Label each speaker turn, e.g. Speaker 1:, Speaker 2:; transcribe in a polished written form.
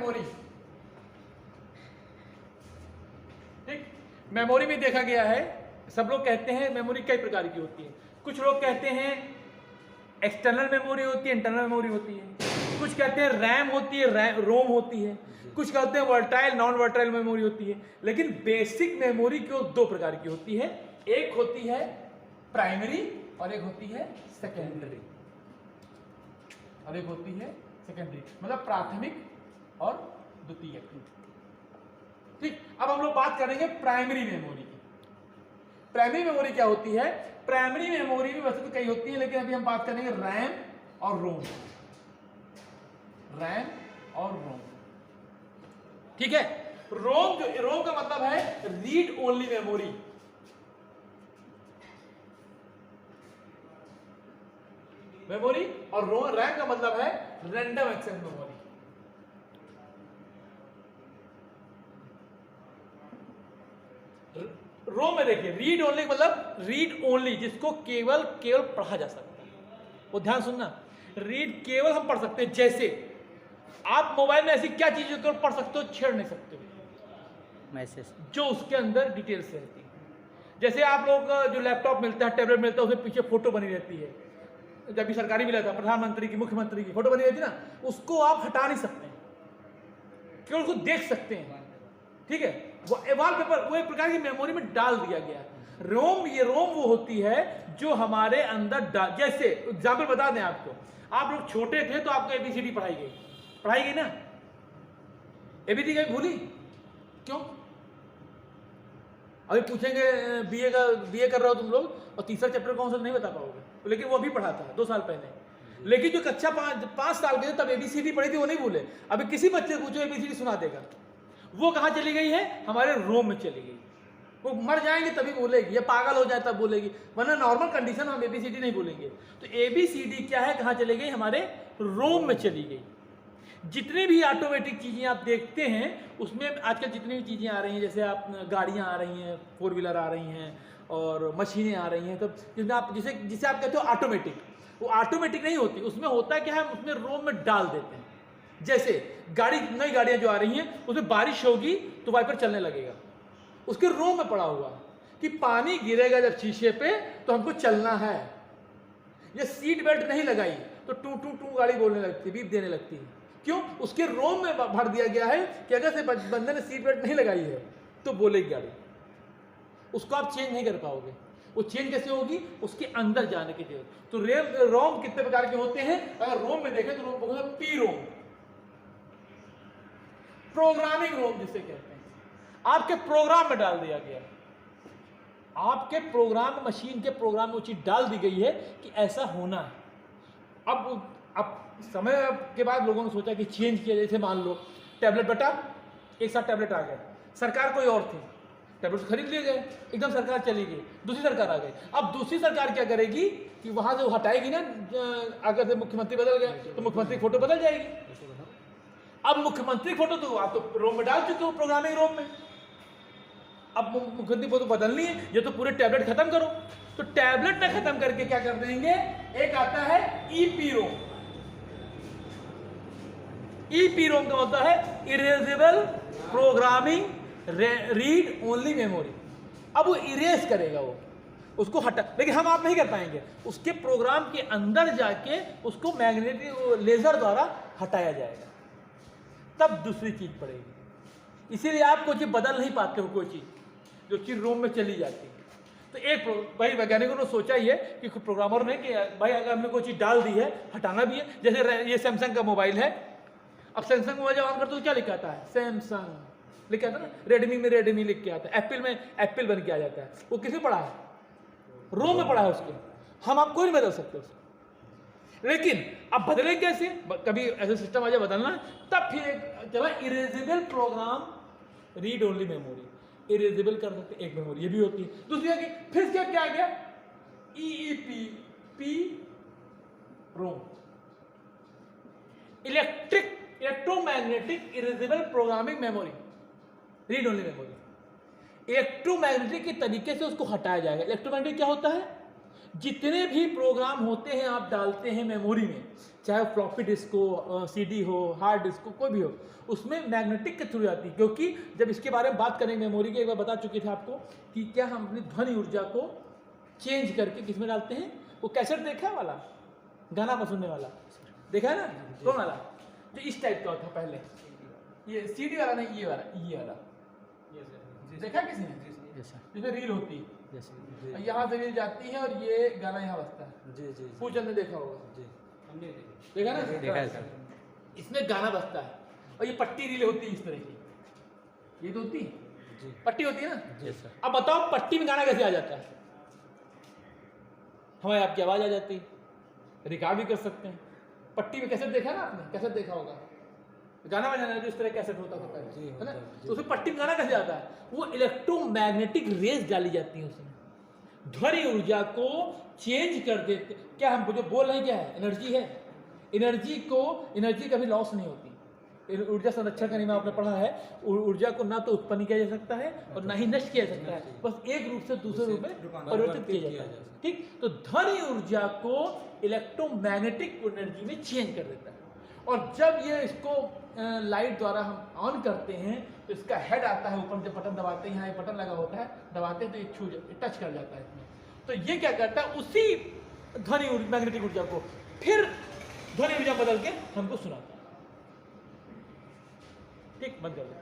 Speaker 1: Memory. ठीक, memory में देखा गया है, सब लोग कहते हैं मेमोरी कई प्रकार की होती है। कुछ लोग कहते हैं एक्सटर्नल मेमोरी होती है, इंटरनल मेमोरी होती है। कुछ कहते हैं रैम होती है, रोम होती है। कुछ कहते हैं वर्टाइल नॉन वर्टाइल मेमोरी होती है। लेकिन बेसिक मेमोरी को दो प्रकार की होती है, एक होती है प्राइमरी और एक होती है सेकेंडरी। मतलब प्राथमिक और द्वितीयक। ठीक, अब हम लोग बात करेंगे प्राइमरी मेमोरी की। प्राइमरी मेमोरी क्या होती है? प्राइमरी मेमोरी में वैसे तो कई होती है, लेकिन अभी हम बात करेंगे रैम और रोम। ठीक है, रोम का मतलब है रीड ओनली मेमोरी। और रैम का मतलब है रैंडम एक्सेस मेमोरी। रोम में देखिए रीड ओनली मतलब रीड ओनली, जिसको केवल पढ़ा जा सकता है। वो ध्यान सुनना, रीड केवल हम पढ़ सकते हैं। जैसे आप मोबाइल में ऐसी क्या चीज केवल पढ़ सकते हो, छेड़ नहीं सकते हो, मैसेज जो उसके अंदर डिटेल्स रहती है। जैसे आप लोग जो लैपटॉप मिलता है, टैबलेट मिलता है, उसमें पीछे फोटो बनी रहती है। जब भी सरकारी मिला था, प्रधानमंत्री की, मुख्यमंत्री की फोटो बनी रहती है ना, उसको आप हटा नहीं सकते, केवल उसको देख सकते हैं। ठीक है, वो वॉलपेपर वो एक प्रकार की मेमोरी में डाल दिया गया। रोम वो होती है जो हमारे अंदर जैसे एग्जाम्पल बता दें आपको, आप लोग छोटे थे तो आपको एबीसीडी पढ़ाई गई ना? एबीसीडी कभी भूली? क्यों? अभी पूछेंगे बीए कर रहे हो तुम लोग और तीसरा चैप्टर कौन सा नहीं बता पाओगे, लेकिन वो भी पढ़ा था 2 साल पहले। लेकिन जो कक्षा 5 साल के थे तब एबीसीडी पढ़ी थी, वो नहीं भूले। अभी किसी बच्चे को पूछो एबीसीडी सुना देगा। वो कहाँ चली गई है? हमारे रोम में चली गई। वो मर जाएंगे तभी बोलेगी, या पागल हो जाए तब बोलेगी, वरना नॉर्मल कंडीशन हम एबीसीडी नहीं बोलेंगे। तो एबीसीडी क्या है, कहाँ चली गई? हमारे रोम में चली गई। जितनी भी ऑटोमेटिक चीज़ें आप देखते हैं उसमें आजकल जितनी भी चीज़ें आ रही हैं, जैसे आप गाड़ियाँ आ रही हैं, 4 व्हीलर आ रही हैं और मशीनें आ रही हैं, तो जिसमें आप जिसे आप कहते हो ऑटोमेटिक, वो ऑटोमेटिक नहीं होती। उसमें होता क्या है, उसमें रोम में डाल देते हैं। जैसे नई गाड़ियाँ जो आ रही हैं उसमें बारिश होगी तो वाइपर चलने लगेगा, उसके रोम में पड़ा हुआ कि पानी गिरेगा जब शीशे पे तो हमको चलना है। ये सीट बेल्ट नहीं लगाई तो टू टू टू गाड़ी बोलने लगती है, बीप देने लगती है। क्यों? उसके रोम में भर दिया गया है कि अगर से बंदे ने सीट बेल्ट नहीं लगाई है तो बोलेगी गाड़ी। उसको आप चेंज नहीं कर पाओगे। वो चेंज कैसे होगी? उसके अंदर जाने की जरूरत। तो रोम कितने प्रकार के होते हैं? अगर रोम में देखें तो रोम पी रोम, प्रोग्रामिंग रोम जिसे कहते हैं, आपके प्रोग्राम में डाल दिया गया। आपके प्रोग्राम, मशीन के प्रोग्राम में वो चीज डाल दी गई है कि ऐसा होना है। अब समय के बाद लोगों ने सोचा कि चेंज किया। जैसे मान लो टैबलेट, बेटा एक साथ टैबलेट आ गए, सरकार कोई और थी, टैबलेट खरीद लिए गए, एकदम सरकार चली गई, दूसरी सरकार आ गई। अब दूसरी सरकार क्या करेगी कि वहां से हटाएगी ना, अगर से मुख्यमंत्री बदल गया तो मुख्यमंत्री फोटो बदल जाएगी। अब मुख्यमंत्री फोटो तो आप तो रोम में डाल चुके हो, प्रोग्रामिंग रोम में। अब मुख्यमंत्री फोटो बदलनी है, ये तो पूरे टैबलेट खत्म करो। तो टैबलेट में खत्म करके क्या कर देंगे, एक आता है ईपी रोम। ईपी रोम का मतलब है erasable programming read only memory. अब वो इरेज करेगा, वो उसको हटा, लेकिन हम आप नहीं कर पाएंगे। उसके प्रोग्राम के अंदर जाके उसको मैग्नेटिक लेजर द्वारा हटाया जाएगा, तब दूसरी चीज पड़ेगी। इसीलिए आप कोई चीज बदल नहीं पाते हो, कोई चीज जो चीज रोम में चली जाती है। तो एक भाई वैज्ञानिकों ने सोचा ही है कि प्रोग्रामर ने कि भाई अगर हमने कोई चीज डाल दी है हटाना भी है। जैसे ये सैमसंग का मोबाइल है, अब सैमसंग मोबाइल जब ऑन करते हो क्या लिखा आता है? सैमसंग लिखा आता है ना। रेडमी में रेडमी लिख के आता है, एप्पल में एप्पल बन के आ जाता है। वो किसमें पड़ा है? रोम में पड़ा है उसके। हम आपको नहीं बदल सकते उसको। लेकिन अब बदले कैसे? कभी ऐसा सिस्टम आ जाए बदलना, तब फिर चला erasable program read only memory, erasable कर सकते एक मेमोरी, ये भी होती है। दूसरी है कि फिर क्या आ गया, EEP ROM, electromagnetic erasable programming memory, read only memory. Electromagnetic के तरीके से उसको हटाया जाएगा। इलेक्ट्रोमैग्नेटिक क्या होता है? जितने भी प्रोग्राम होते हैं आप डालते हैं मेमोरी में, चाहे फ्लॉपी डिस्क हो, सीडी हो, हार्ड डिस्क हो, कोई भी हो, उसमें मैग्नेटिक के थ्रू आती है। क्योंकि जब इसके बारे में बात करेंगे मेमोरी की, एक बार बता चुके थे आपको कि क्या हम अपनी ध्वनि ऊर्जा को चेंज करके किस में डालते हैं। वो कैसेट देखा है वाला, गाना पर सुनने वाला, देखा है ना, कौन वाला, जो इस टाइप का होता है पहले, ये सीडी वाला नहीं, ये वाला देखा किसी ने, जिसमें रील होती है, यहाँ से रील जाती है और ये गाना यहाँ बजता है। जी जी, पूजन ने देखा होगा, जी हमने देखा ना, देखा है सर। इसमें गाना बजता है और ये पट्टी रील होती है इस तरह की, ये तो होती है, पट्टी होती है ना। जी सर। अब बताओ पट्टी में गाना कैसे आ जाता है? हमारे आपकी आवाज आ जाती है, रिकॉर्ड भी कर सकते हैं। पट्टी में कैसेट देखा ना आपने, कैसेट देखा होगा, गाना बजाना जो इस तरह कैसेट होता था पहले, है ना, तो उसमें पट्टी में गाना कैसे आता है? वो इलेक्ट्रोमैग्नेटिक रेज डाली जाती है उसमें, ध्वनि ऊर्जा को चेंज कर देते। क्या हम जो बोल रहे हैं क्या है? एनर्जी है। एनर्जी कभी लॉस नहीं होती। ऊर्जा संरक्षण का नियम आपने पढ़ा है, ऊर्जा को ना तो उत्पन्न किया जा सकता है और ना ही नष्ट किया जा सकता है, बस एक रूप से दूसरे रूप में परिवर्तित किया जाता है। ठीक, तो ध्वनि ऊर्जा को इलेक्ट्रोमैग्नेटिक एनर्जी में चेंज कर देता है। और जब ये इसको लाइट द्वारा हम ऑन करते हैं तो इसका हेड आता है ऊपर, जब बटन दबाते हैं, यहाँ एक बटन लगा होता है, दबाते हैं तो ये टच कर जाता है इसमें। तो ये क्या करता है, उसी ध्वनि मैग्नेटिक ऊर्जा को फिर ध्वनि ऊर्जा बदल के हमको सुनाता है। ठीक, बंद कर दो।